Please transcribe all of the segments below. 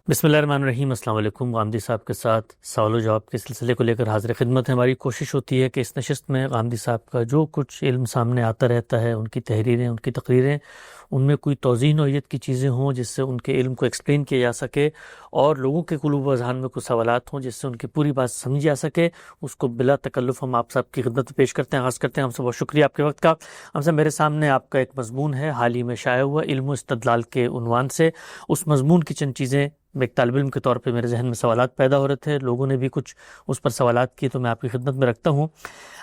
بسم اللہ الرحمن الرحیم۔ السلام علیکم۔ غامدی صاحب کے ساتھ سوال و جواب کے سلسلے کو لے کر حاضر خدمت ہے۔ ہماری کوشش ہوتی ہے کہ اس نشست میں غامدی صاحب کا جو کچھ علم سامنے آتا رہتا ہے، ان کی تحریریں، ان کی تقریریں، ان میں کوئی توضیح نوعیت کی چیزیں ہوں جس سے ان کے علم کو ایکسپلین کیا جا سکے، اور لوگوں کے قلوب و اذہان میں کچھ سوالات ہوں جس سے ان کی پوری بات سمجھی جا سکے، اس کو بلا تکلف ہم آپ صاحب کی خدمت میں پیش کرتے ہیں، آغاز کرتے ہیں۔ ہم سے بہت شکریہ آپ کے وقت کا۔ ہم سے میرے سامنے آپ کا ایک مضمون ہے، حال ہی میں شائع ہوا، علم و استدلال کے عنوان سے۔ اس مضمون کی چند چیزیں میں ایک طالب علم کے طور پہ میرے ذہن میں سوالات پیدا ہو رہے تھے، لوگوں نے بھی کچھ اس پر سوالات کیے، تو میں آپ کی خدمت میں رکھتا ہوں۔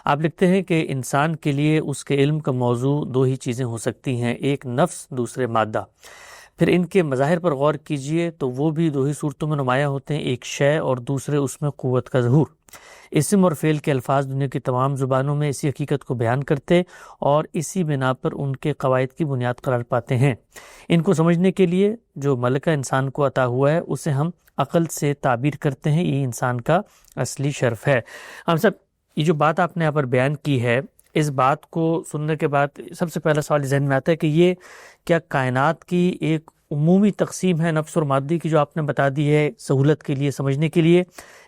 آپ لکھتے ہیں کہ انسان کے لیے اس کے علم کا موضوع دو ہی چیزیں ہو سکتی ہیں، ایک نفس، دوسرے مادہ۔ پھر ان کے مظاہر پر غور کیجئے تو وہ بھی دو ہی صورتوں میں نمایاں ہوتے ہیں، ایک شے اور دوسرے اس میں قوت کا ظہور۔ اسم اور فعل کے الفاظ دنیا کی تمام زبانوں میں اسی حقیقت کو بیان کرتے اور اسی بنا پر ان کے قواعد کی بنیاد قرار پاتے ہیں۔ ان کو سمجھنے کے لیے جو ملکہ انسان کو عطا ہوا ہے اسے ہم عقل سے تعبیر کرتے ہیں، یہ انسان کا اصلی شرف ہے۔ ہم سب یہ جو بات آپ نے یہاں پر بیان کی ہے، اس بات کو سننے کے بعد سب سے پہلا سوال ذہن میں آتا ہے کہ یہ کیا کائنات کی ایک عمومی تقسیم ہے نفس اور مادی کی جو آپ نے بتا دی ہے سہولت کے لیے، سمجھنے کے لیے؟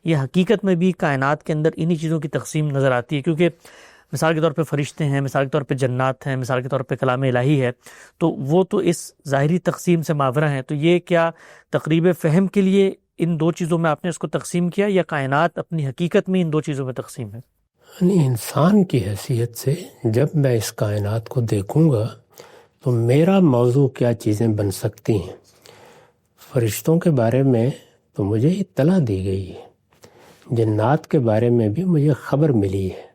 یہ حقیقت میں بھی کائنات کے اندر انہی چیزوں کی تقسیم نظر آتی ہے؟ کیونکہ مثال کے طور پہ فرشتے ہیں، مثال کے طور پہ جنات ہیں، مثال کے طور پہ کلام الہی ہے، تو وہ تو اس ظاہری تقسیم سے ماورا ہیں۔ تو یہ کیا تقریب فہم کے لیے ان دو چیزوں میں آپ نے اس کو تقسیم کیا، یا کائنات اپنی حقیقت میں ان دو چیزوں میں تقسیم ہے؟ یعنی انسان کی حیثیت سے جب میں اس کائنات کو دیکھوں گا تو میرا موضوع کیا چیزیں بن سکتی ہیں۔ فرشتوں کے بارے میں تو مجھے اطلاع دی گئی ہے، جنات کے بارے میں بھی مجھے خبر ملی ہے۔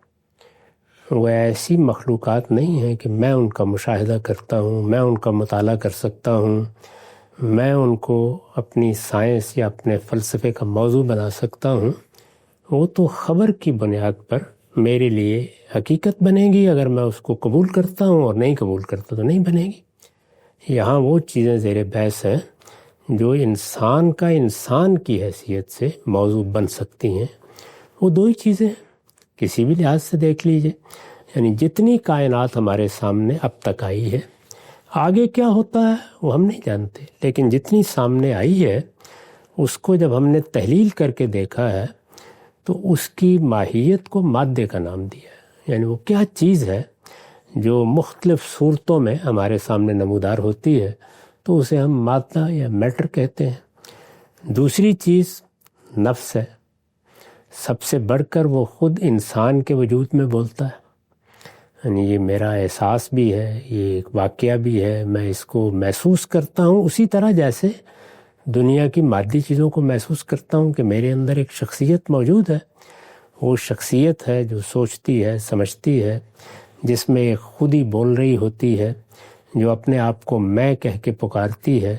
وہ ایسی مخلوقات نہیں ہیں کہ میں ان کا مشاہدہ کرتا ہوں، میں ان کا مطالعہ کر سکتا ہوں، میں ان کو اپنی سائنس یا اپنے فلسفے کا موضوع بنا سکتا ہوں۔ وہ تو خبر کی بنیاد پر میرے لیے حقیقت بنے گی، اگر میں اس کو قبول کرتا ہوں، اور نہیں قبول کرتا تو نہیں بنے گی۔ یہاں وہ چیزیں زیر بحث ہیں جو انسان کا انسان کی حیثیت سے موضوع بن سکتی ہیں۔ وہ دو ہی چیزیں ہیں، کسی بھی لحاظ سے دیکھ لیجئے۔ یعنی جتنی کائنات ہمارے سامنے اب تک آئی ہے، آگے کیا ہوتا ہے وہ ہم نہیں جانتے، لیکن جتنی سامنے آئی ہے اس کو جب ہم نے تحلیل کر کے دیکھا ہے تو اس کی ماہیت کو مادے کا نام دیا ہے۔ یعنی وہ کیا چیز ہے جو مختلف صورتوں میں ہمارے سامنے نمودار ہوتی ہے، تو اسے ہم مادہ یا میٹر کہتے ہیں۔ دوسری چیز نفس ہے، سب سے بڑھ کر وہ خود انسان کے وجود میں بولتا ہے۔ یعنی یہ میرا احساس بھی ہے، یہ ایک واقعہ بھی ہے، میں اس کو محسوس کرتا ہوں اسی طرح جیسے دنیا کی مادی چیزوں کو محسوس کرتا ہوں کہ میرے اندر ایک شخصیت موجود ہے۔ وہ شخصیت ہے جو سوچتی ہے، سمجھتی ہے، جس میں ایک خود ہی بول رہی ہوتی ہے، جو اپنے آپ کو میں کہہ کے پکارتی ہے۔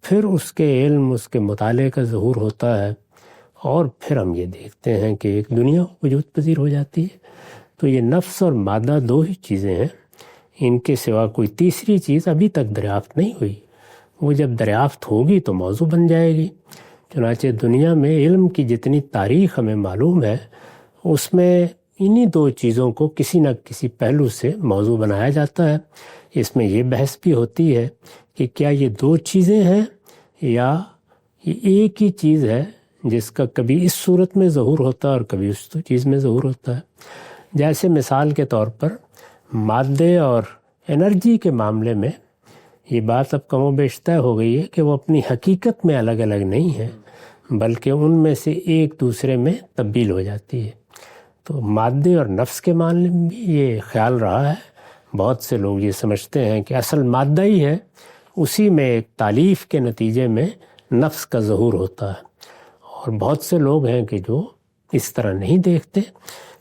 پھر اس کے علم، اس کے مطالعے کا ظہور ہوتا ہے، اور پھر ہم یہ دیکھتے ہیں کہ ایک دنیا وجود پذیر ہو جاتی ہے۔ تو یہ نفس اور مادہ دو ہی چیزیں ہیں، ان کے سوا کوئی تیسری چیز ابھی تک دریافت نہیں ہوئی۔ وہ جب دریافت ہوگی تو موضوع بن جائے گی۔ چنانچہ دنیا میں علم کی جتنی تاریخ ہمیں معلوم ہے، اس میں انہی دو چیزوں کو کسی نہ کسی پہلو سے موضوع بنایا جاتا ہے۔ اس میں یہ بحث بھی ہوتی ہے کہ کیا یہ دو چیزیں ہیں یا یہ ایک ہی چیز ہے جس کا کبھی اس صورت میں ظہور ہوتا ہے اور کبھی اس چیز میں ظہور ہوتا ہے۔ جیسے مثال کے طور پر مادے اور انرجی کے معاملے میں یہ بات اب کم و بیش طے ہو گئی ہے کہ وہ اپنی حقیقت میں الگ الگ نہیں ہیں، بلکہ ان میں سے ایک دوسرے میں تبدیل ہو جاتی ہے۔ تو مادے اور نفس کے معاملے میں بھی یہ خیال رہا ہے، بہت سے لوگ یہ سمجھتے ہیں کہ اصل مادہ ہی ہے، اسی میں ایک تالیف کے نتیجے میں نفس کا ظہور ہوتا ہے، اور بہت سے لوگ ہیں کہ جو اس طرح نہیں دیکھتے۔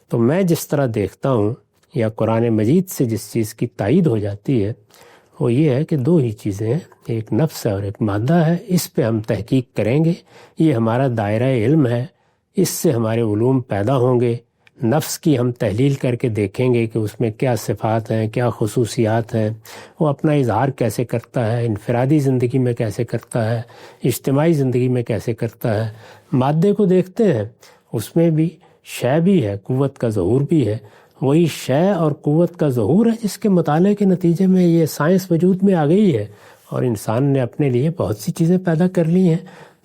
تو میں جس طرح دیکھتا ہوں یا قرآن مجید سے جس چیز کی تائید ہو جاتی ہے وہ یہ ہے کہ دو ہی چیزیں ہیں، ایک نفس ہے اور ایک مادہ ہے۔ اس پہ ہم تحقیق کریں گے، یہ ہمارا دائرہ علم ہے، اس سے ہمارے علوم پیدا ہوں گے۔ نفس کی ہم تحلیل کر کے دیکھیں گے کہ اس میں کیا صفات ہیں، کیا خصوصیات ہیں، وہ اپنا اظہار کیسے کرتا ہے، انفرادی زندگی میں کیسے کرتا ہے، اجتماعی زندگی میں کیسے کرتا ہے۔ مادے کو دیکھتے ہیں، اس میں بھی شے بھی ہے، قوت کا ظہور بھی ہے۔ وہی شے اور قوت کا ظہور ہے جس کے مطالعے کے نتیجے میں یہ سائنس وجود میں آ گئی ہے، اور انسان نے اپنے لیے بہت سی چیزیں پیدا کر لی ہیں۔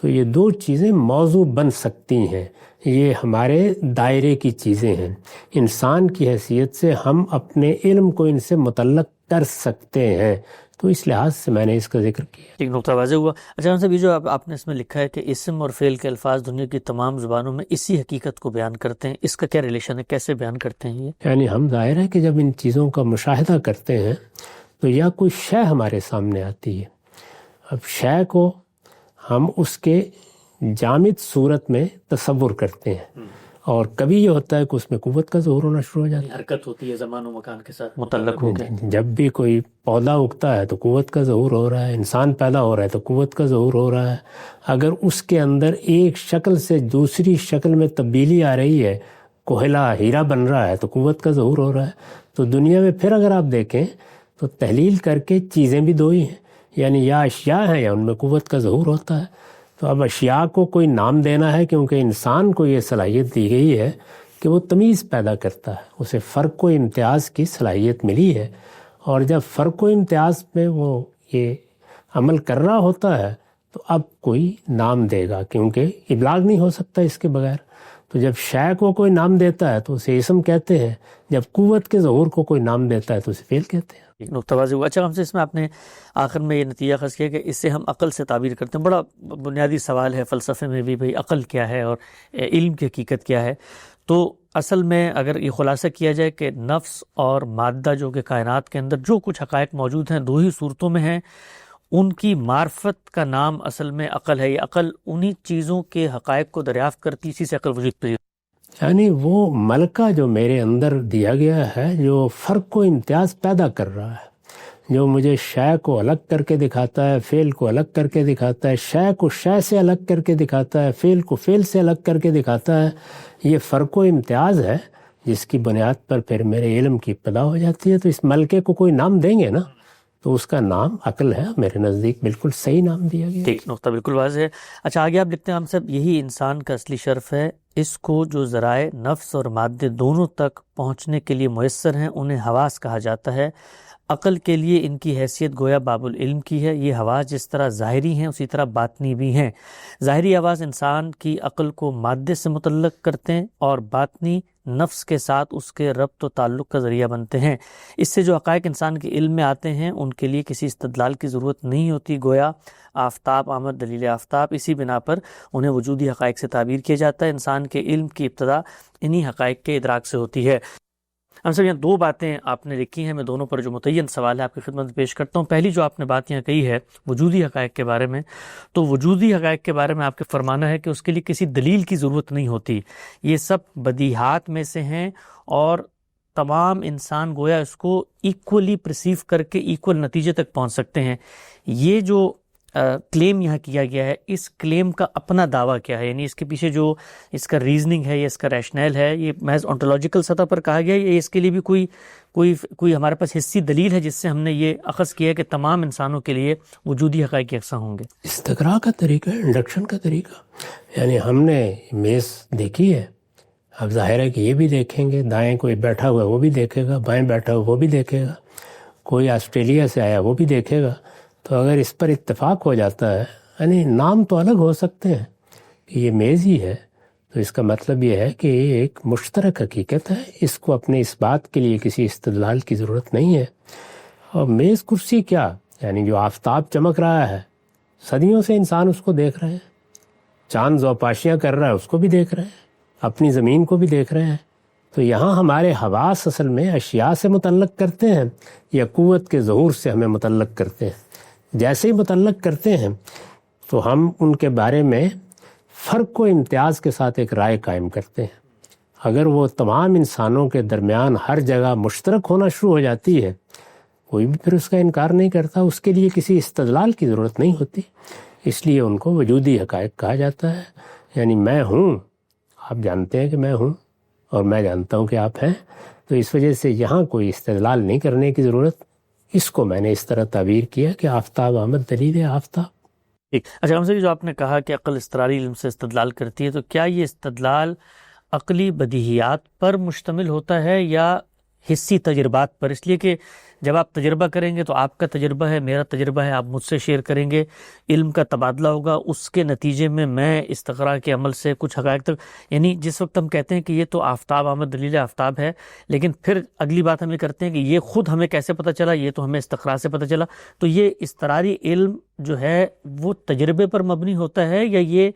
تو یہ دو چیزیں موضوع بن سکتی ہیں، یہ ہمارے دائرے کی چیزیں ہیں۔ انسان کی حیثیت سے ہم اپنے علم کو ان سے متعلق کر سکتے ہیں، تو اس لحاظ سے میں نے اس کا ذکر کیا۔ ایک نقطہ واضح ہوا۔ اچھا صاحب، یہ جو آپ نے اس میں لکھا ہے کہ اسم اور فعل کے الفاظ دنیا کی تمام زبانوں میں اسی حقیقت کو بیان کرتے ہیں، اس کا کیا ریلیشن ہے، کیسے بیان کرتے ہیں یہ؟ یعنی ہم ظاہر ہے کہ جب ان چیزوں کا مشاہدہ کرتے ہیں تو یا کوئی شے ہمارے سامنے آتی ہے، اب شے کو ہم اس کے جامد صورت میں تصور کرتے ہیں، اور کبھی یہ ہوتا ہے کہ اس میں قوت کا ظہور ہونا شروع ہو جاتا ہے، حرکت ہوتی ہے زمان و مکان کے ساتھ متعلق ہو کے۔ جب بھی کوئی پودا اگتا ہے تو قوت کا ظہور ہو رہا ہے، انسان پیدا ہو رہا ہے تو قوت کا ظہور ہو رہا ہے۔ اگر اس کے اندر ایک شکل سے دوسری شکل میں تبدیلی آ رہی ہے، کوئلہ ہیرا بن رہا ہے تو قوت کا ظہور ہو رہا ہے۔ تو دنیا میں پھر اگر آپ دیکھیں تو تحلیل کر کے چیزیں بھی دو ہی ہیں، یعنی یا اشیاء ہیں یا ان میں قوت کا ظہور ہوتا ہے۔ تو اب اشیاء کو کوئی نام دینا ہے، کیونکہ انسان کو یہ صلاحیت دی گئی ہے کہ وہ تمیز پیدا کرتا ہے، اسے فرق و امتیاز کی صلاحیت ملی ہے، اور جب فرق و امتیاز میں وہ یہ عمل کر رہا ہوتا ہے تو اب کوئی نام دے گا، کیونکہ ابلاغ نہیں ہو سکتا اس کے بغیر۔ تو جب شے کو کوئی نام دیتا ہے تو اسے اسم کہتے ہیں، جب قوت کے ظہور کو کوئی نام دیتا ہے تو اسے فعل کہتے ہیں۔ ایک نقطہ واضح ہوا۔ اچھا ہم سے اس میں آپ نے آخر میں یہ نتیجہ خاص کیا کہ اس سے ہم عقل سے تعبیر کرتے ہیں۔ بڑا بنیادی سوال ہے فلسفے میں بھی، بھئی عقل کیا ہے اور علم کی حقیقت کیا ہے؟ تو اصل میں اگر یہ خلاصہ کیا جائے کہ نفس اور مادہ جو کہ کائنات کے اندر جو کچھ حقائق موجود ہیں دو ہی صورتوں میں ہیں، ان کی معرفت کا نام اصل میں عقل ہے۔ یہ عقل انہی چیزوں کے حقائق کو دریافت کرتی، اسی سے عقل وجود پذیر۔ یعنی وہ ملکہ جو میرے اندر دیا گیا ہے، جو فرق و امتیاز پیدا کر رہا ہے، جو مجھے شے کو الگ کر کے دکھاتا ہے، فعل کو الگ کر کے دکھاتا ہے، شے کو شے سے الگ کر کے دکھاتا ہے، فعل کو فعل سے الگ کر کے دکھاتا ہے، یہ فرق و امتیاز ہے جس کی بنیاد پر پھر میرے علم کی ابتدا ہو جاتی ہے۔ تو اس ملکے کو کوئی نام دیں گے نا تو اس کا نام عقل ہے، میرے نزدیک بالکل صحیح نام دیا گیا۔ ٹھیک، نقطہ بالکل واضح ہے۔ اچھا آگے آپ لکھتے ہیں ہم سب، یہی انسان کا اصلی شرف ہے، اس کو جو ذرائع نفس اور مادے دونوں تک پہنچنے کے لیے میسر ہیں انہیں حواس کہا جاتا ہے۔ عقل کے لیے ان کی حیثیت گویا باب العلم کی ہے۔ یہ حواس جس طرح ظاہری ہیں اسی طرح باطنی بھی ہیں۔ ظاہری حواس انسان کی عقل کو مادے سے متعلق کرتے ہیں، اور باطنی نفس کے ساتھ اس کے ربط و تعلق کا ذریعہ بنتے ہیں۔ اس سے جو حقائق انسان کے علم میں آتے ہیں ان کے لیے کسی استدلال کی ضرورت نہیں ہوتی، گویا آفتاب آمد دلیل آفتاب، اسی بنا پر انہیں وجودی حقائق سے تعبیر کیا جاتا ہے۔ انسان کے علم کی ابتدا انہی حقائق کے ادراک سے ہوتی ہے۔ ہم سب یہاں دو باتیں آپ نے لکھی ہیں، میں دونوں پر جو متعین سوال ہے آپ کی خدمت میں پیش کرتا ہوں۔ پہلی جو آپ نے بات یہاں کہی ہے وجودی حقائق کے بارے میں، تو وجودی حقائق کے بارے میں آپ کے فرمانا ہے کہ اس کے لیے کسی دلیل کی ضرورت نہیں ہوتی، یہ سب بدیہات میں سے ہیں، اور تمام انسان گویا اس کو ایکولی پرسیو کر کے ایکول نتیجے تک پہنچ سکتے ہیں۔ یہ جو کلیم یہاں کیا گیا ہے، اس کلیم کا اپنا دعویٰ کیا ہے؟ یعنی اس کے پیچھے جو اس کا ریزننگ ہے یا اس کا ریشنل ہے، یہ محض انٹولوجیکل سطح پر کہا گیا ہے، یا اس کے لیے بھی کوئی ہمارے پاس حسی دلیل ہے جس سے ہم نے یہ اخذ کیا ہے کہ تمام انسانوں کے لیے وجودی حقائق یکساں ہوں گے؟ استقراء کا طریقہ، انڈکشن کا طریقہ۔ یعنی ہم نے میز دیکھی ہے، اب ظاہر ہے کہ یہ بھی دیکھیں گے، دائیں کوئی بیٹھا ہوا ہے وہ بھی دیکھے گا، بائیں بیٹھا ہوا وہ بھی دیکھے گا، کوئی آسٹریلیا سے آیا وہ بھی دیکھے گا۔ تو اگر اس پر اتفاق ہو جاتا ہے، یعنی نام تو الگ ہو سکتے ہیں کہ یہ میز ہی ہے، تو اس کا مطلب یہ ہے کہ یہ ایک مشترک حقیقت ہے، اس کو اپنے اس بات کے لیے کسی استدلال کی ضرورت نہیں ہے۔ اور میز کرسی کیا، یعنی جو آفتاب چمک رہا ہے، صدیوں سے انسان اس کو دیکھ رہے ہیں، چاند زوپاشیاں کر رہا ہے اس کو بھی دیکھ رہے ہیں، اپنی زمین کو بھی دیکھ رہے ہیں۔ تو یہاں ہمارے حواس اصل میں اشیاء سے متعلق کرتے ہیں یا قوت کے ظہور سے ہمیں متعلق کرتے ہیں؟ جیسے ہی متعلق کرتے ہیں تو ہم ان کے بارے میں فرق و امتیاز کے ساتھ ایک رائے قائم کرتے ہیں۔ اگر وہ تمام انسانوں کے درمیان ہر جگہ مشترک ہونا شروع ہو جاتی ہے، کوئی بھی پھر اس کا انکار نہیں کرتا، اس کے لیے کسی استدلال کی ضرورت نہیں ہوتی، اس لیے ان کو وجودی حقائق کہا جاتا ہے۔ یعنی میں ہوں، آپ جانتے ہیں کہ میں ہوں، اور میں جانتا ہوں کہ آپ ہیں، تو اس وجہ سے یہاں کوئی استدلال نہیں کرنے کی ضرورت۔ اس کو میں نے اس طرح تعبیر کیا کہ آفتاب آمد دلیل آفتاب۔ ٹھیک۔ اچھا ہم سے جو آپ نے کہا کہ عقل اضطراری علم سے استدلال کرتی ہے، تو کیا یہ استدلال عقلی بدیہیات پر مشتمل ہوتا ہے یا حصی تجربات پر، اس لیے کہ جب آپ تجربہ کریں گے تو آپ کا تجربہ ہے، میرا تجربہ ہے، آپ مجھ سے شیئر کریں گے، علم کا تبادلہ ہوگا، اس کے نتیجے میں میں استقراء کے عمل سے کچھ حقائق تک، یعنی جس وقت ہم کہتے ہیں کہ یہ تو آفتاب آمد دلیل آفتاب ہے، لیکن پھر اگلی بات ہمیں کرتے ہیں کہ یہ خود ہمیں کیسے پتہ چلا، یہ تو ہمیں استقراء سے پتہ چلا. تو یہ استقراری علم جو ہے وہ تجربے پر مبنی ہوتا ہے، یا یہ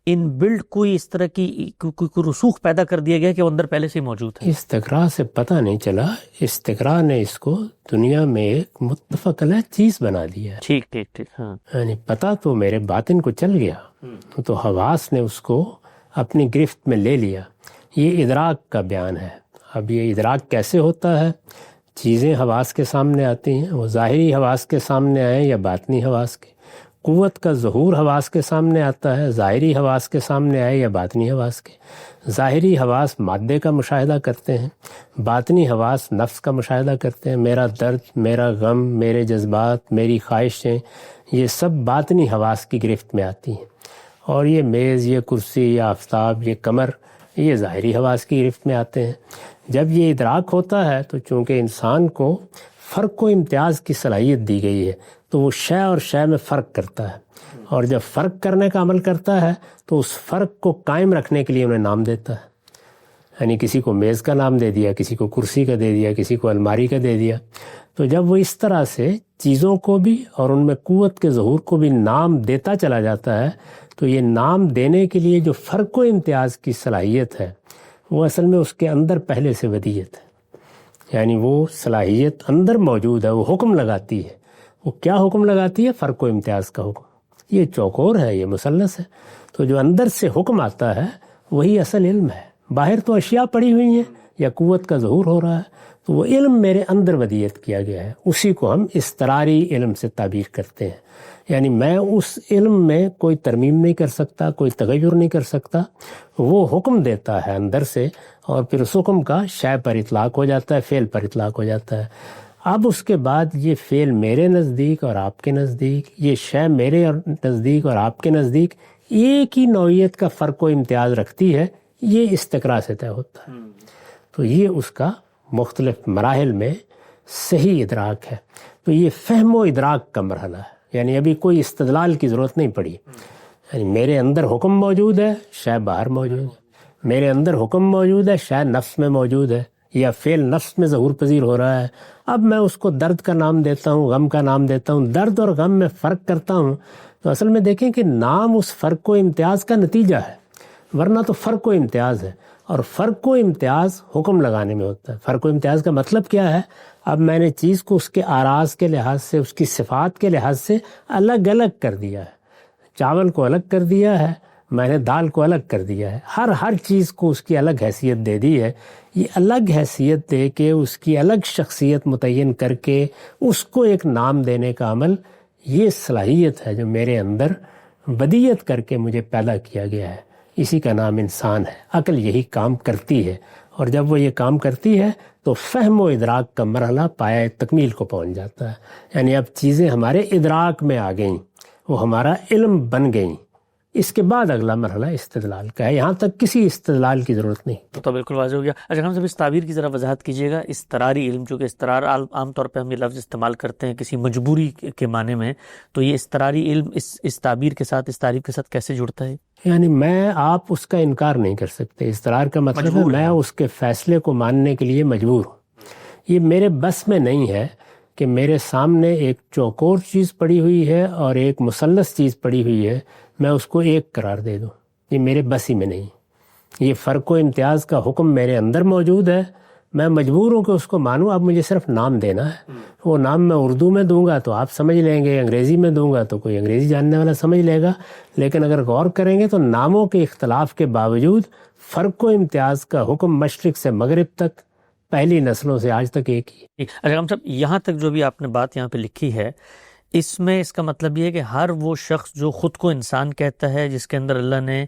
ان بلڈ کوئی اس طرح کی کوئی رسوخ پیدا کر دیا گیا کہ وہ اندر پہلے سے ہی موجود ہے؟ استقراء سے پتہ نہیں چلا، استقراء نے اس کو دنیا میں ایک متفق علیہ چیز بنا دیا ہے. ٹھیک ٹھیک ٹھیک. ہاں یعنی پتہ تو میرے باطن کو چل گیا، تو حواس نے اس کو اپنی گرفت میں لے لیا. یہ ادراک کا بیان ہے. اب یہ ادراک کیسے ہوتا ہے؟ چیزیں حواس کے سامنے آتی ہیں، وہ ظاہری حواس کے سامنے آئیں یا باطنی حواس کے. قوت کا ظہور حواس کے سامنے آتا ہے، ظاہری حواس کے سامنے آئے یا باطنی حواس کے. ظاہری حواس مادے کا مشاہدہ کرتے ہیں، باطنی حواس نفس کا مشاہدہ کرتے ہیں. میرا درد، میرا غم، میرے جذبات، میری خواہشیں، یہ سب باطنی حواس کی گرفت میں آتی ہیں. اور یہ میز، یہ کرسی، یہ آفتاب، یہ کمر، یہ ظاہری حواس کی گرفت میں آتے ہیں. جب یہ ادراک ہوتا ہے تو چونکہ انسان کو فرق و امتیاز کی صلاحیت دی گئی ہے، تو وہ شے اور شے میں فرق کرتا ہے، اور جب فرق کرنے کا عمل کرتا ہے تو اس فرق کو قائم رکھنے کے لیے انہیں نام دیتا ہے. یعنی کسی کو میز کا نام دے دیا، کسی کو کرسی کا دے دیا، کسی کو الماری کا دے دیا. تو جب وہ اس طرح سے چیزوں کو بھی اور ان میں قوت کے ظہور کو بھی نام دیتا چلا جاتا ہے، تو یہ نام دینے کے لیے جو فرق و امتیاز کی صلاحیت ہے وہ اصل میں اس کے اندر پہلے سے ودیت ہے. یعنی وہ صلاحیت اندر موجود ہے، وہ حکم لگاتی ہے. وہ کیا حکم لگاتی ہے؟ فرق و امتیاز کا حکم. یہ چوکور ہے، یہ مثلث ہے. تو جو اندر سے حکم آتا ہے وہی اصل علم ہے. باہر تو اشیاء پڑی ہوئی ہیں یا قوت کا ظہور ہو رہا ہے، تو وہ علم میرے اندر ودیت کیا گیا ہے. اسی کو ہم اضطراری علم سے تعبیر کرتے ہیں. یعنی میں اس علم میں کوئی ترمیم نہیں کر سکتا، کوئی تغیر نہیں کر سکتا. وہ حکم دیتا ہے اندر سے، اور پھر اس حکم کا شے پر اطلاق ہو جاتا ہے، فعل پر اطلاق ہو جاتا ہے. اب اس کے بعد یہ فعل میرے نزدیک اور آپ کے نزدیک، یہ شے میرے نزدیک اور آپ کے نزدیک ایک ہی نوعیت کا فرق و امتیاز رکھتی ہے. یہ استقراء سے طے ہوتا ہے. تو یہ اس کا مختلف مراحل میں صحیح ادراک ہے. تو یہ فہم و ادراک کا مرحلہ ہے. یعنی ابھی کوئی استدلال کی ضرورت نہیں پڑی. یعنی میرے اندر حکم موجود ہے، شے باہر موجود ہے. میرے اندر حکم موجود ہے، شے نفس میں موجود ہے، یا فعل نفس میں ظہور پذیر ہو رہا ہے. اب میں اس کو درد کا نام دیتا ہوں، غم کا نام دیتا ہوں. درد اور غم میں فرق کرتا ہوں تو اصل میں دیکھیں کہ نام اس فرق و امتیاز کا نتیجہ ہے، ورنہ تو فرق و امتیاز ہے. اور فرق و امتیاز حکم لگانے میں ہوتا ہے. فرق و امتیاز کا مطلب کیا ہے؟ اب میں نے چیز کو اس کے آراز کے لحاظ سے، اس کی صفات کے لحاظ سے الگ الگ کر دیا ہے. چاول کو الگ کر دیا ہے، میں نے دال کو الگ کر دیا ہے. ہر چیز کو اس کی الگ حیثیت دے دی ہے. یہ الگ حیثیت دے کے، اس کی الگ شخصیت متعین کر کے اس کو ایک نام دینے کا عمل، یہ صلاحیت ہے جو میرے اندر بدیت کر کے مجھے پیدا کیا گیا ہے. اسی کا نام انسان ہے. عقل یہی کام کرتی ہے، اور جب وہ یہ کام کرتی ہے تو فہم و ادراک کا مرحلہ پایہ تکمیل کو پہنچ جاتا ہے. یعنی اب چیزیں ہمارے ادراک میں آ گئیں، وہ ہمارا علم بن گئیں. اس کے بعد اگلا مرحلہ استدلال کا ہے. یہاں تک کسی استدلال کی ضرورت نہیں. تو بالکل واضح ہو گیا. اچھا، ہم سب اس تعبیر کی ذرا وضاحت کیجیے گا. اضطراری علم، چونکہ اضطرار عام طور پہ ہم یہ لفظ استعمال کرتے ہیں کسی مجبوری کے معنی میں، تو یہ اضطراری علم اس تعبیر کے ساتھ، اس تعریف کے ساتھ کیسے جڑتا ہے؟ یعنی میں آپ اس کا انکار نہیں کر سکتے. اضطرار کا مطلب ہے میں اس کے فیصلے کو ماننے کے لیے مجبور ہوں. یہ میرے بس میں نہیں ہے کہ میرے سامنے ایک چوکور چیز پڑی ہوئی ہے اور ایک مثلث چیز پڑی ہوئی ہے، میں اس کو ایک قرار دے دوں. یہ میرے بس ہی میں نہیں. یہ فرق و امتیاز کا حکم میرے اندر موجود ہے، میں مجبور ہوں کہ اس کو مانوں. اب مجھے صرف نام دینا ہے. وہ نام میں اردو میں دوں گا تو آپ سمجھ لیں گے، انگریزی میں دوں گا تو کوئی انگریزی جاننے والا سمجھ لے گا. لیکن اگر غور کریں گے تو ناموں کے اختلاف کے باوجود فرق و امتیاز کا حکم مشرق سے مغرب تک، پہلی نسلوں سے آج تک ایک ہی. اچھا ہم صاحب، یہاں تک جو بھی آپ نے بات یہاں پہ لکھی ہے، اس میں اس کا مطلب یہ ہے کہ ہر وہ شخص جو خود کو انسان کہتا ہے، جس کے اندر اللہ نے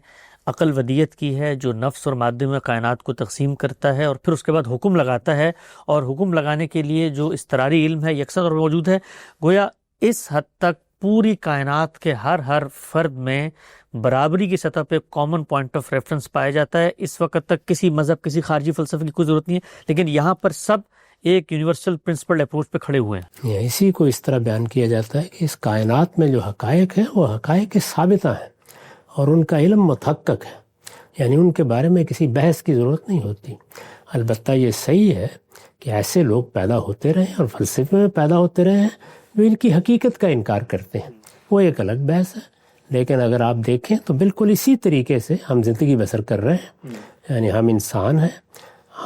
عقل ودیت کی ہے، جو نفس اور مادے میں کائنات کو تقسیم کرتا ہے اور پھر اس کے بعد حکم لگاتا ہے، اور حکم لگانے کے لیے جو اضطراری علم ہے یکساں طور پر موجود ہے. گویا اس حد تک پوری کائنات کے ہر فرد میں برابری کی سطح پہ کامن پوائنٹ آف ریفرنس پایا جاتا ہے. اس وقت تک کسی مذہب کسی خارجی فلسفے کی کوئی ضرورت نہیں ہے, لیکن یہاں پر سب ایک یونیورسل پرنسپل اپروچ پہ کھڑے ہوئے ہیں. اسی کو اس طرح بیان کیا جاتا ہے کہ اس کائنات میں جو حقائق ہیں وہ حقائق ثابتہ ہیں اور ان کا علم متحقق ہے, یعنی ان کے بارے میں کسی بحث کی ضرورت نہیں ہوتی. البتہ یہ صحیح ہے کہ ایسے لوگ پیدا ہوتے رہے اور فلسفے میں پیدا ہوتے رہے ہیں جو ان کی حقیقت کا انکار کرتے ہیں, وہ ایک الگ بحث ہے. لیکن اگر آپ دیکھیں تو بالکل اسی طریقے سے ہم زندگی بسر کر رہے ہیں, یعنی ہم انسان ہیں,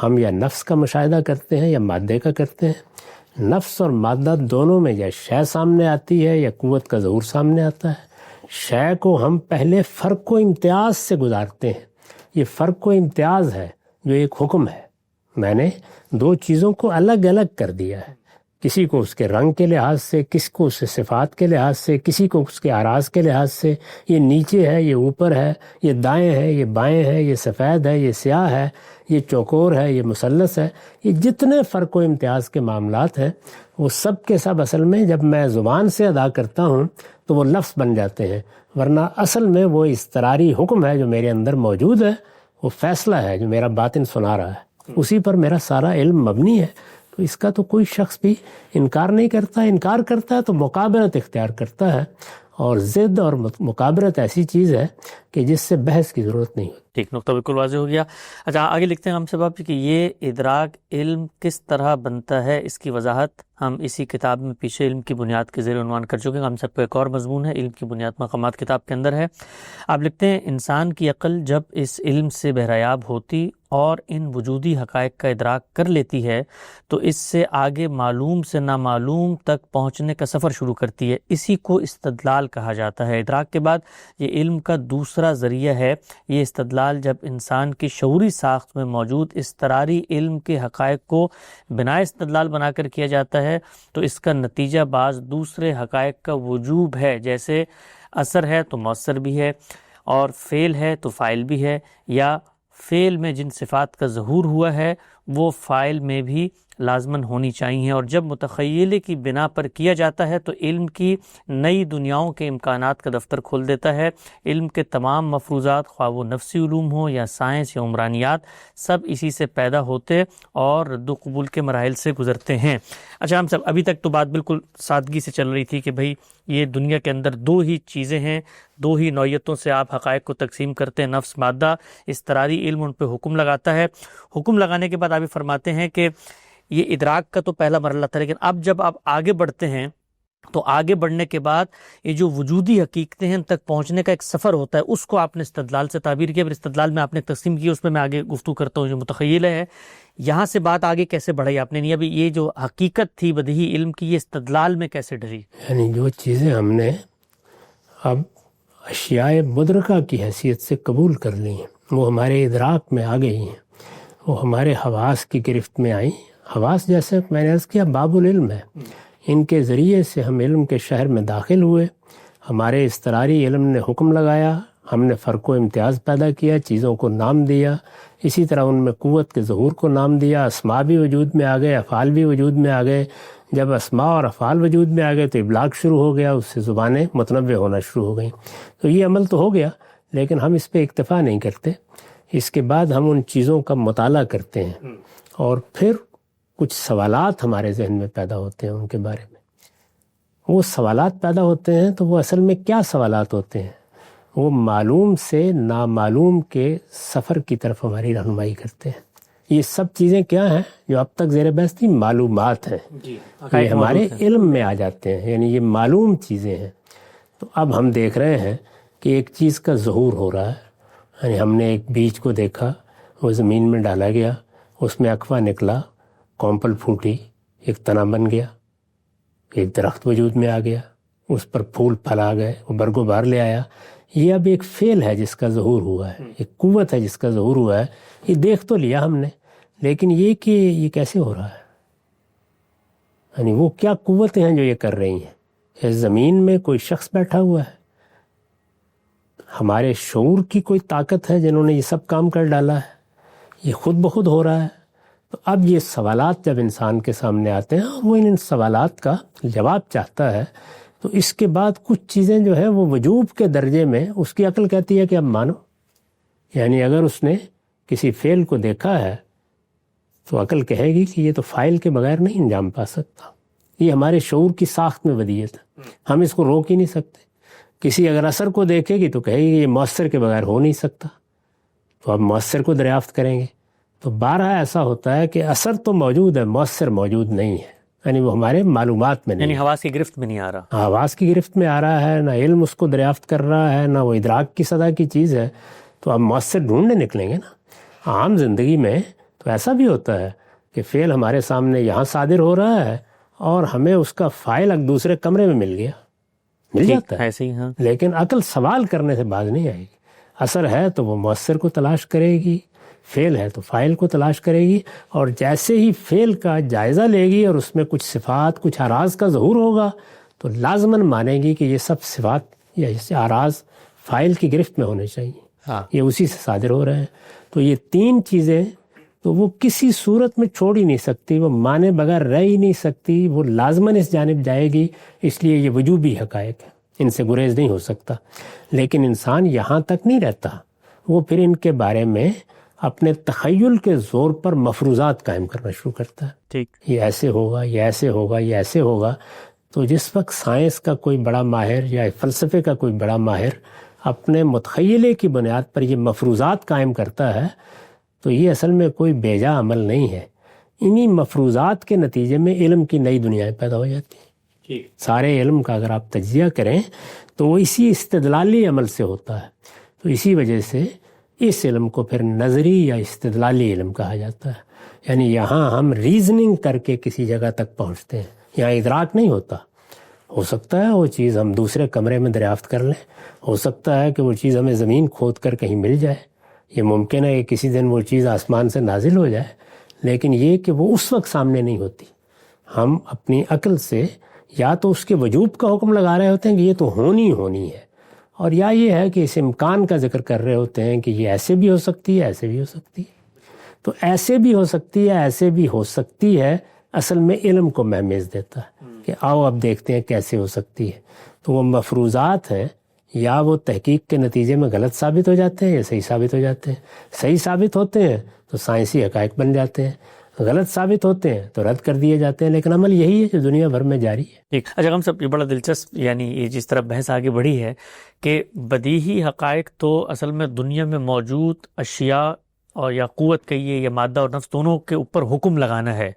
ہم یا نفس کا مشاہدہ کرتے ہیں یا مادے کا کرتے ہیں. نفس اور مادہ دونوں میں یا شے سامنے آتی ہے یا قوت کا ظہور سامنے آتا ہے. شے کو ہم پہلے فرق و امتیاز سے گزارتے ہیں. یہ فرق و امتیاز ہے جو ایک حکم ہے. میں نے دو چیزوں کو الگ الگ کر دیا ہے, کسی کو اس کے رنگ کے لحاظ سے, کسی کو اس کے صفات کے لحاظ سے, کسی کو اس کے اعراض کے لحاظ سے. یہ نیچے ہے, یہ اوپر ہے, یہ دائیں ہے, یہ بائیں ہے, یہ سفید ہے, یہ سیاہ ہے, یہ چوکور ہے, یہ مثلث ہے. یہ جتنے فرق و امتیاز کے معاملات ہیں وہ سب کے سب اصل میں جب میں زبان سے ادا کرتا ہوں تو وہ لفظ بن جاتے ہیں, ورنہ اصل میں وہ اضطراری حکم ہے جو میرے اندر موجود ہے, وہ فیصلہ ہے جو میرا باطن سنا رہا ہے, اسی پر میرا سارا علم مبنی ہے. تو اس کا تو کوئی شخص بھی انکار نہیں کرتا. انکار کرتا ہے تو مقابلت اختیار کرتا ہے, اور ضد اور مقابلت ایسی چیز ہے کہ جس سے بحث کی ضرورت نہیں ہوتی. ٹھیک, نقطہ بالکل واضح ہو گیا. اچھا آگے لکھتے ہیں ہم صاحب کہ یہ ادراک علم کس طرح بنتا ہے, اس کی وضاحت ہم اسی کتاب میں پیچھے علم کی بنیاد کے زیر عنوان کر چکے ہیں. ہم سب کو ایک اور مضمون ہے علم کی بنیاد مقامات کتاب کے اندر ہے. آپ لکھتے ہیں انسان کی عقل جب اس علم سے بہریاب ہوتی اور ان وجودی حقائق کا ادراک کر لیتی ہے تو اس سے آگے معلوم سے نامعلوم تک پہنچنے کا سفر شروع کرتی ہے. اسی کو استدلال کہا جاتا ہے. ادراک کے بعد یہ علم کا دوسرا ذریعہ ہے. یہ استدلال جب انسان کی شعوری ساخت میں موجود اضطراری علم کے حقائق کو بنا استدلال بنا کر کیا جاتا ہے تو اس کا نتیجہ بعض دوسرے حقائق کا وجوب ہے, جیسے اثر ہے تو مؤثر بھی ہے, اور فعل ہے تو فاعل بھی ہے, یا فعل میں جن صفات کا ظہور ہوا ہے وہ فاعل میں بھی لازماً ہونی چاہیے. اور جب متخیلے کی بنا پر کیا جاتا ہے تو علم کی نئی دنیاؤں کے امکانات کا دفتر کھول دیتا ہے. علم کے تمام مفروضات, خواہ وہ نفسی علوم ہوں یا سائنس یا عمرانیات, سب اسی سے پیدا ہوتے اور رد و قبول کے مراحل سے گزرتے ہیں. اچھا ہم سب ابھی تک تو بات بالکل سادگی سے چل رہی تھی کہ بھئی یہ دنیا کے اندر دو ہی چیزیں ہیں, دو ہی نوعیتوں سے آپ حقائق کو تقسیم کرتے ہیں, نفس مادہ. اضطراری علم ان پہ حکم لگاتا ہے. حکم لگانے کے بعد آپ فرماتے ہیں کہ یہ ادراک کا تو پہلا مرحلہ تھا, لیکن اب جب آپ آگے بڑھتے ہیں تو آگے بڑھنے کے بعد یہ جو وجودی حقیقتیں ہیں ان تک پہنچنے کا ایک سفر ہوتا ہے, اس کو آپ نے استدلال سے تعبیر کیا. پھر استدلال میں آپ نے تقسیم کی, اس میں آگے گفتگو کرتا ہوں جو متخیل ہے. یہاں سے بات آگے کیسے بڑھائی آپ نے, نہیں ابھی یہ جو حقیقت تھی بدیہی علم کی یہ استدلال میں کیسے ڈھلی؟ یعنی جو چیزیں ہم نے اب اشیاء مدرکہ کی حیثیت سے قبول کر لی ہیں وہ ہمارے ادراک میں آ گئی ہیں, وہ ہمارے حواس کی گرفت میں آئیں. حواس جیسے میں نے عرض کیا باب العلم ہے, ان کے ذریعے سے ہم علم کے شہر میں داخل ہوئے. ہمارے اضطراری علم نے حکم لگایا, ہم نے فرق و امتیاز پیدا کیا, چیزوں کو نام دیا, اسی طرح ان میں قوت کے ظہور کو نام دیا. اسماء بھی وجود میں آ گئے, افعال بھی وجود میں آ گئے. جب اسماء اور افعال وجود میں آ گئے تو ابلاغ شروع ہو گیا, اس سے زبانیں متنوع ہونا شروع ہو گئیں. تو یہ عمل تو ہو گیا, لیکن ہم اس پہ اکتفا نہیں کرتے. اس کے بعد ہم ان چیزوں کا مطالعہ کرتے ہیں اور پھر کچھ سوالات ہمارے ذہن میں پیدا ہوتے ہیں ان کے بارے میں. وہ سوالات پیدا ہوتے ہیں تو وہ اصل میں کیا سوالات ہوتے ہیں؟ وہ معلوم سے نامعلوم کے سفر کی طرف ہماری رہنمائی کرتے ہیں. یہ سب چیزیں کیا ہیں جو اب تک زیر بحث تھی؟ معلومات ہیں. یہ ہمارے علم میں آ جاتے ہیں, یعنی یہ معلوم چیزیں ہیں. تو اب ہم دیکھ رہے ہیں کہ ایک چیز کا ظہور ہو رہا ہے. یعنی ہم نے ایک بیج کو دیکھا, وہ زمین میں ڈالا گیا, اس میں اقوا نکلا, کونپل پھوٹی, ایک تنا بن گیا, ایک درخت وجود میں آ گیا, اس پر پھول پھل آ گئے, وہ برگ و بار لے آیا. یہ اب ایک فعل ہے جس کا ظہور ہوا ہے, ایک قوت ہے جس کا ظہور ہوا ہے. یہ دیکھ تو لیا ہم نے, لیکن یہ کہ یہ کیسے ہو رہا ہے, یعنی وہ کیا قوتیں ہیں جو یہ کر رہی ہیں؟ اس زمین میں کوئی شخص بیٹھا ہوا ہے, ہمارے شعور کی کوئی طاقت ہے جنہوں نے یہ سب کام کر ڈالا ہے, یہ خود بخود ہو رہا ہے. تو اب یہ سوالات جب انسان کے سامنے آتے ہیں اور وہ ان سوالات کا جواب چاہتا ہے تو اس کے بعد کچھ چیزیں جو ہے وہ وجوب کے درجے میں اس کی عقل کہتی ہے کہ اب مانو. یعنی اگر اس نے کسی فعل کو دیکھا ہے تو عقل کہے گی کہ یہ تو فاعل کے بغیر نہیں انجام پا سکتا. یہ ہمارے شعور کی ساخت میں ودیعت ہے, ہم اس کو روک ہی نہیں سکتے. کسی اگر اثر کو دیکھے گی تو کہے گی یہ مؤثر کے بغیر ہو نہیں سکتا, تو اب مؤثر کو دریافت کریں گے. تو بارہا ایسا ہوتا ہے کہ اثر تو موجود ہے, مؤثر موجود نہیں ہے, یعنی وہ ہمارے معلومات میں نہیں, یعنی حواس کی گرفت میں نہیں آ رہا. حواس کی گرفت میں آ رہا ہے, نہ علم اس کو دریافت کر رہا ہے, نہ وہ ادراک کی سطح کی چیز ہے. تو اب مؤثر ڈھونڈنے نکلیں گے نا. عام زندگی میں تو ایسا بھی ہوتا ہے کہ فعل ہمارے سامنے یہاں صادر ہو رہا ہے اور ہمیں اس کا فاعل ایک دوسرے کمرے میں مل گیا, مل جاتا ہے ایسے ہی. ہاں, لیکن عقل سوال کرنے سے باز نہیں آئے گی. اثر ہے تو وہ مؤثر کو تلاش کرے گی, فعل ہے تو فاعل کو تلاش کرے گی, اور جیسے ہی فعل کا جائزہ لے گی اور اس میں کچھ صفات, کچھ اعراض کا ظہور ہوگا تو لازماً مانے گی کہ یہ سب صفات یا اعراض فاعل کی گرفت میں ہونے چاہیے. ہاں, یہ اسی سے صادر ہو رہے ہیں. تو یہ تین چیزیں تو وہ کسی صورت میں چھوڑ ہی نہیں سکتی, وہ مانے بغیر رہ ہی نہیں سکتی, وہ لازماً اس جانب جائے گی. اس لیے یہ وجوبی حقائق ہے, ان سے گریز نہیں ہو سکتا. لیکن انسان یہاں تک نہیں رہتا, وہ پھر ان کے بارے میں اپنے تخیل کے زور پر مفروضات قائم کرنا شروع کرتا ہے. ٹھیک, یہ ایسے ہوگا, یہ ایسے ہوگا, یہ ایسے ہوگا. تو جس وقت سائنس کا کوئی بڑا ماہر یا فلسفے کا کوئی بڑا ماہر اپنے متخیلے کی بنیاد پر یہ مفروضات قائم کرتا ہے تو یہ اصل میں کوئی بیجا عمل نہیں ہے. انہی مفروضات کے نتیجے میں علم کی نئی دنیایں پیدا ہو جاتی ہیں. سارے علم کا اگر آپ تجزیہ کریں تو وہ اسی استدلالی عمل سے ہوتا ہے. تو اسی وجہ سے اس علم کو پھر نظری یا استدلالی علم کہا جاتا ہے. یعنی یہاں ہم ریزننگ کر کے کسی جگہ تک پہنچتے ہیں, یہاں ادراک نہیں ہوتا. ہو سکتا ہے وہ چیز ہم دوسرے کمرے میں دریافت کر لیں, ہو سکتا ہے کہ وہ چیز ہمیں زمین کھود کر کہیں مل جائے, یہ ممکن ہے کہ کسی دن وہ چیز آسمان سے نازل ہو جائے, لیکن یہ کہ وہ اس وقت سامنے نہیں ہوتی. ہم اپنی عقل سے یا تو اس کے وجوب کا حکم لگا رہے ہوتے ہیں کہ یہ تو ہونی ہے, اور یا یہ ہے کہ اس امکان کا ذکر کر رہے ہوتے ہیں کہ یہ ایسے بھی ہو سکتی ہے, ایسے بھی ہو سکتی ہے. تو ایسے بھی ہو سکتی ہے, ایسے بھی ہو سکتی ہے اصل میں علم کو مہمیز دیتا ہے کہ آؤ اب دیکھتے ہیں کیسے ہو سکتی ہے. تو وہ مفروضات ہیں, یا وہ تحقیق کے نتیجے میں غلط ثابت ہو جاتے ہیں یا صحیح ثابت ہو جاتے ہیں. صحیح ثابت ہوتے ہیں تو سائنسی حقائق بن جاتے ہیں, غلط ثابت ہوتے ہیں تو رد کر دیے جاتے ہیں. لیکن عمل یہی ہے جو دنیا بھر میں جاری ہے. ٹھیک. اچھا ہم سب یہ بڑا دلچسپ, یعنی یہ جس طرح بحث آگے بڑھی ہے کہ بدیہی حقائق تو اصل میں دنیا میں موجود اشیاء اور یا قوت کہیے یا مادہ اور نفس دونوں کے اوپر حکم لگانا ہے.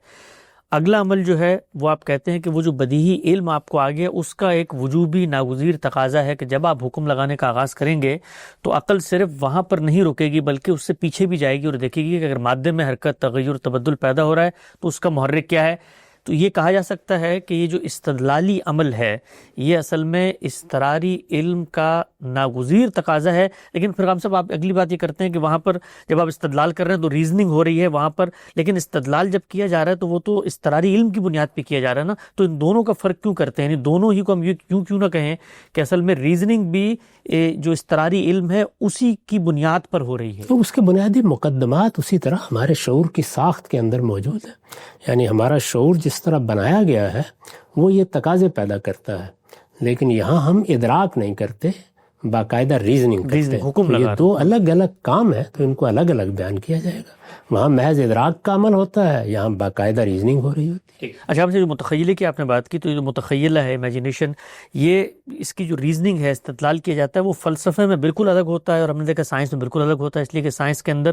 اگلا عمل جو ہے وہ آپ کہتے ہیں کہ وہ جو بدیہی علم آپ کو آگے اس کا ایک وجوبی ناگزیر تقاضا ہے کہ جب آپ حکم لگانے کا آغاز کریں گے تو عقل صرف وہاں پر نہیں رکے گی بلکہ اس سے پیچھے بھی جائے گی اور دیکھے گی کہ اگر مادے میں حرکت, تغیر, تبدل پیدا ہو رہا ہے تو اس کا محرک کیا ہے. تو یہ کہا جا سکتا ہے کہ یہ جو استدلالی عمل ہے یہ اصل میں استراری علم کا ناگزیر تقاضا ہے. لیکن پھر ہم صاحب آپ اگلی بات یہ کرتے ہیں کہ وہاں پر جب آپ استدلال کر رہے ہیں تو ریزننگ ہو رہی ہے وہاں پر, لیکن استدلال جب کیا جا رہا ہے تو وہ تو استراری علم کی بنیاد پہ کیا جا رہا ہے نا. تو ان دونوں کا فرق کیوں کرتے ہیں, یعنی دونوں ہی کو ہم یہ کیوں نہ کہیں کہ اصل میں ریزننگ بھی جو استراری علم ہے اسی کی بنیاد پر ہو رہی ہے. تو اس کے بنیادی مقدمات اسی طرح ہمارے شعور کی ساخت کے اندر موجود ہیں. یعنی ہمارا شعور جس طرح بنایا گیا ہے وہ یہ تقاضے پیدا کرتا ہے, لیکن یہاں ہم ادراک نہیں کرتے, باقاعدہ ریزننگ کرتے ہیں. یہ دو الگ الگ کام ہے تو ان کو الگ الگ بیان کیا جائے گا. وہاں محض ادراک کا عمل ہوتا ہے, یہاں باقاعدہ ریزننگ ہو رہی ہوتی ہے. اچھا ہم سے جو متخیلے کی آپ نے بات کی, تو یہ جو متخیلہ ہے, امیجنیشن, یہ اس کی جو ریزننگ ہے, استدلال کیا جاتا ہے, وہ فلسفے میں بالکل الگ ہوتا ہے اور ہم نے دیکھا سائنس میں بالکل الگ ہوتا ہے. اس لیے کہ سائنس کے اندر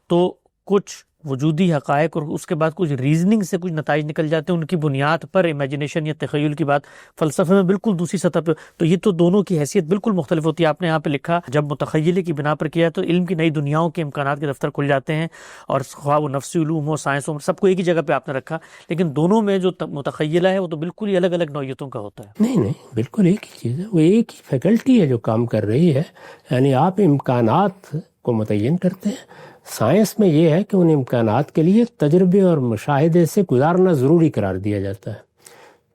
تو کچھ وجودی حقائق اور اس کے بعد کچھ ریزننگ سے کچھ نتائج نکل جاتے ہیں, ان کی بنیاد پر امیجنیشن یا تخیل کی بات فلسفے میں بالکل دوسری سطح پہ. تو یہ تو دونوں کی حیثیت بالکل مختلف ہوتی ہے. آپ نے یہاں پہ لکھا جب متخیلے کی بنا پر کیا تو علم کی نئی دنیاؤں کے امکانات کے دفتر کھل جاتے ہیں, اور خواہ وہ نفسی علوم ہو, سائنس ہو, سب کو ایک ہی جگہ پہ آپ نے رکھا. لیکن دونوں میں جو متخیلہ ہے وہ تو بالکل ہی الگ الگ نوعیتوں کا ہوتا ہے. نہیں, بالکل ایک ہی چیز ہے, وہ ایک ہی فیکلٹی ہے جو کام کر رہی ہے. یعنی آپ امکانات کو متعین کرتے ہیں. سائنس میں یہ ہے کہ ان امکانات کے لیے تجربے اور مشاہدے سے گزارنا ضروری قرار دیا جاتا ہے.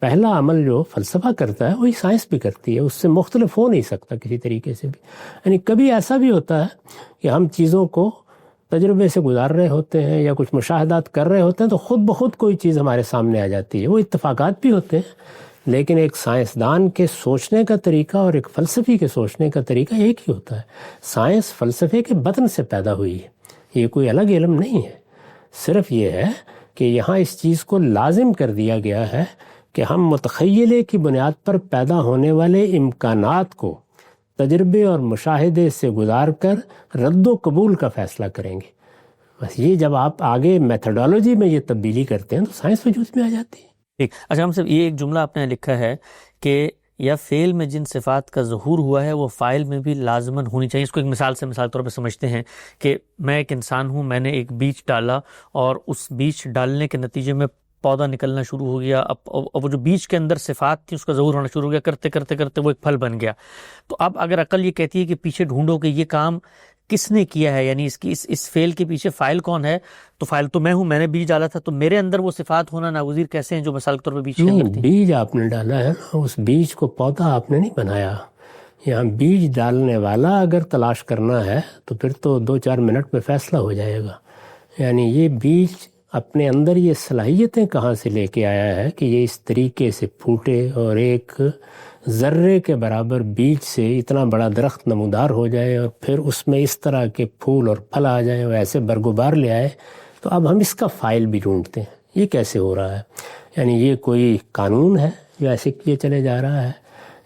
پہلا عمل جو فلسفہ کرتا ہے وہی سائنس بھی کرتی ہے, اس سے مختلف ہو نہیں سکتا کسی طریقے سے بھی. یعنی کبھی ایسا بھی ہوتا ہے کہ ہم چیزوں کو تجربے سے گزار رہے ہوتے ہیں یا کچھ مشاہدات کر رہے ہوتے ہیں تو خود بخود کوئی چیز ہمارے سامنے آ جاتی ہے. وہ اتفاقات بھی ہوتے ہیں, لیکن ایک سائنسدان کے سوچنے کا طریقہ اور ایک فلسفی کے سوچنے کا طریقہ ایک ہی ہوتا ہے. سائنس فلسفے کے بطن سے پیدا ہوئی ہے، یہ کوئی الگ علم نہیں ہے. صرف یہ ہے کہ یہاں اس چیز کو لازم کر دیا گیا ہے کہ ہم متخیلے کی بنیاد پر پیدا ہونے والے امکانات کو تجربے اور مشاہدے سے گزار کر رد و قبول کا فیصلہ کریں گے. بس یہ جب آپ آگے میتھڈالوجی میں یہ تبدیلی کرتے ہیں تو سائنس وجود میں آ جاتی ہے. ٹھیک. اچھا ہم صرف یہ ایک جملہ آپ نے لکھا ہے کہ یا فعل میں جن صفات کا ظہور ہوا ہے وہ فاعل میں بھی لازماً ہونی چاہیے. اس کو ایک مثال طور پہ سمجھتے ہیں کہ میں ایک انسان ہوں، میں نے ایک بیج ڈالا اور اس بیج ڈالنے کے نتیجے میں پودا نکلنا شروع ہو گیا. اب وہ جو بیج کے اندر صفات تھی اس کا ظہور ہونا شروع ہو گیا، کرتے کرتے کرتے وہ ایک پھل بن گیا. تو اب اگر عقل یہ کہتی ہے کہ پیچھے ڈھونڈو کہ یہ کام کس نے کیا ہے، یعنی اس فعل کے پیچھے فاعل کون ہے، تو فاعل تو میں ہوں، میں نے بیج ڈالا تھا، تو میرے اندر وہ صفات ہونا ناگزیر کیسے ہیں جو مثال کے طور پہ بیج کے اندر تھی؟ بیج آپ نے ڈالا ہے نا، اس بیج کو پودا آپ نے نہیں بنایا. یہاں بیج ڈالنے والا اگر تلاش کرنا ہے تو پھر تو 2-4 منٹ میں فیصلہ ہو جائے گا. یعنی یہ بیج اپنے اندر یہ صلاحیتیں کہاں سے لے کے آیا ہے کہ یہ اس طریقے سے پھوٹے اور ایک ذرے کے برابر بیج سے اتنا بڑا درخت نمودار ہو جائے اور پھر اس میں اس طرح کے پھول اور پھل آ جائیں اور ایسے برگوبار لے آئے. تو اب ہم اس کا فاعل بھی ڈھونڈتے ہیں، یہ کیسے ہو رہا ہے؟ یعنی یہ کوئی قانون ہے جو ایسے کیے چلے جا رہا ہے،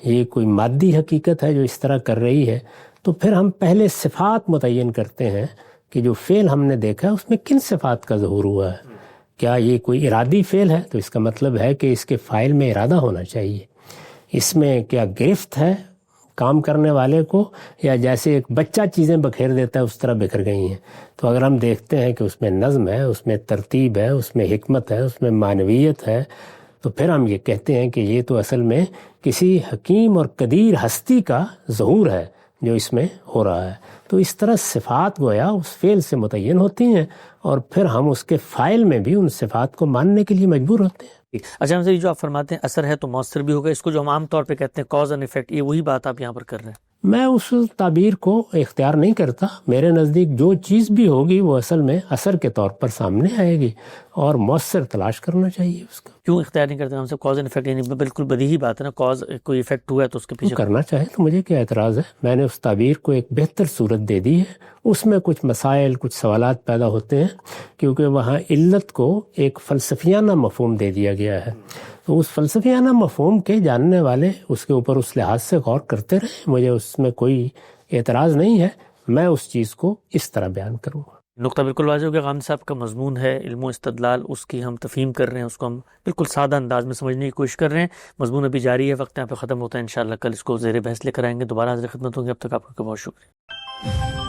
یہ کوئی مادی حقیقت ہے جو اس طرح کر رہی ہے. تو پھر ہم پہلے صفات متعین کرتے ہیں کہ جو فعل ہم نے دیکھا ہے اس میں کن صفات کا ظہور ہوا ہے. کیا یہ کوئی ارادی فعل ہے تو اس کا مطلب ہے کہ اس کے فاعل میں ارادہ ہونا چاہیے. اس میں کیا گرفت ہے کام کرنے والے کو، یا جیسے ایک بچہ چیزیں بکھیر دیتا ہے اس طرح بکھر گئی ہیں. تو اگر ہم دیکھتے ہیں کہ اس میں نظم ہے، اس میں ترتیب ہے، اس میں حکمت ہے، اس میں معنویت ہے، تو پھر ہم یہ کہتے ہیں کہ یہ تو اصل میں کسی حکیم اور قدیر ہستی کا ظہور ہے جو اس میں ہو رہا ہے. تو اس طرح صفات گویا اس فعل سے متعین ہوتی ہیں اور پھر ہم اس کے فاعل میں بھی ان صفات کو ماننے کے لیے مجبور ہوتے ہیں. اچھا ہم سے جو آپ فرماتے ہیں اثر ہے تو مؤثر بھی ہوگا، اس کو جو ہم عام طور پہ کہتے ہیں کاز اینڈ ایفیکٹ، یہ وہی بات آپ یہاں پر کر رہے ہیں؟ میں اس تعبیر کو اختیار نہیں کرتا. میرے نزدیک جو چیز بھی ہوگی وہ اصل میں اثر کے طور پر سامنے آئے گی اور مؤثر تلاش کرنا چاہیے اس کا. کیوں اختیار نہیں کرتے ہم سے کاز اینڈ ایفیکٹ؟ یعنی بالکل بدیہی بات ہے نا، کاز کوئی ایفیکٹ ہوا ہے تو اس کے پیچھے کرنا چاہے تو مجھے کیا اعتراض ہے. میں نے اس تعبیر کو ایک بہتر صورت دے دی ہے. اس میں کچھ مسائل، کچھ سوالات پیدا ہوتے ہیں کیونکہ وہاں علت کو ایک فلسفیانہ مفہوم دے دیا گیا ہے. تو اس فلسفیانہ مفہوم کے جاننے والے اس کے اوپر اس لحاظ سے غور کرتے رہیں، مجھے اس میں کوئی اعتراض نہیں ہے. میں اس چیز کو اس طرح بیان کروں گا. نقطہ بالکل واضح ہو گیا. غامدی صاحب کا مضمون ہے علم و استدلال، اس کی ہم تفہیم کر رہے ہیں، اس کو ہم بالکل سادہ انداز میں سمجھنے کی کوشش کر رہے ہیں. مضمون ابھی جاری ہے، وقت یہاں پہ ختم ہوتا ہے. انشاءاللہ کل اس کو زیر بحث لے کر آئیں گے، دوبارہ حاضر خدمت ہوں گے. اب تک آپ کا بہت شکریہ.